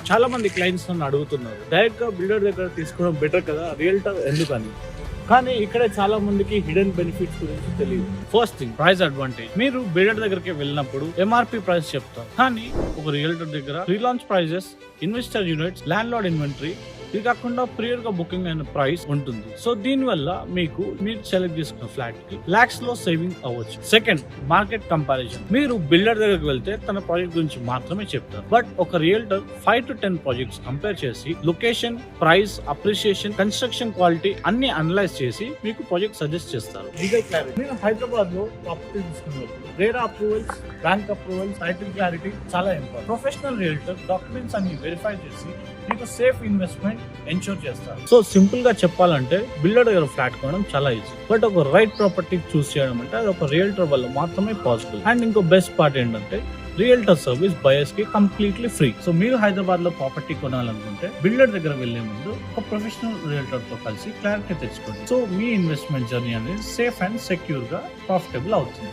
చాలా మంది క్లయింట్స్ నన్ను అడుగుతున్నారు, డైరెక్ట్ గా బిల్డర్ దగ్గర తీసుకోవడం బెటర్ కదా, రియల్టర్ ఎందుకని. కానీ ఇక్కడ చాలా మందికి హిడెన్ బెనిఫిట్స్ గురించి తెలియదు. First thing, price advantage. మీరు బిల్డర్ దగ్గరికి వెళ్ళినప్పుడు ఎంఆర్పి ప్రైస్ చెప్తారు, కానీ ఒక రియల్టర్ దగ్గర pre launch prices, investor units, landlord inventory, ఇది కాకుండా ప్రియర్ గా బుకింగ్ అయిన ప్రైస్ ఉంటుంది. సో దీని వల్ల మీరు సెలెక్ట్ చేసుకున్న ఫ్లాట్ కి లాక్స్ లో సేవింగ్ అవ్వచ్చు. Second, market comparison. మీరు బిల్డర్ దగ్గరికి వెళ్తే తన ప్రాజెక్ట్ గురించి మాత్రమే చెప్తారు, బట్ ఒక రియల్టర్ 5 to 10 ప్రాజెక్ట్స్ కంపేర్ చేసి location, price, appreciation, construction quality అన్ని అనలైజ్ చేసి మీకు ప్రాజెక్ట్ సజెస్ట్ చేస్తారు. Legal clarity. నేను హైదరాబాద్ లో ప్రాపర్టీ తీసుకున్నప్పుడు RERA approvals, bank approvals, title clarity చాలా ఇంపార్టెంట్. ప్రొఫెషనల్ రియల్టర్ డాక్యుమెంట్స్ అన్ని వెరిఫై చేసి మీకు సేఫ్ ఇన్వెస్ట్మెంట్ ఎన్షూర్ చేస్తారు. సో సింపుల్ గా చెప్పాలంటే బిల్డర్ దగ్గర ఫ్లాట్ కొనడం చాలా ఈజీ, బట్ ఒక రైట్ ప్రాపర్టీ చూస్ చేయడం అంటే అది ఒక రియల్టర్ వల్ల మాత్రమే పాసిబుల్. అండ్ ఇంకో బెస్ట్ పార్ట్ ఏంటంటే రియల్టర్ సర్వీస్ బయర్స్ కి కంప్లీట్లీ ఫ్రీ. సో మీరు హైదరాబాద్ లో ప్రాపర్టీ కొనాలనుకుంటే బిల్డర్ దగ్గర వెళ్లే ముందు ఒక ప్రొఫెషనల్ రియల్టర్ తో కలిసి క్లారిటీ తెచ్చుకోండి. సో మీ ఇన్వెస్ట్మెంట్ జర్నీ అనేది సేఫ్ అండ్ సెక్యూర్ గా ప్రాఫిటబుల్ అవుతుంది.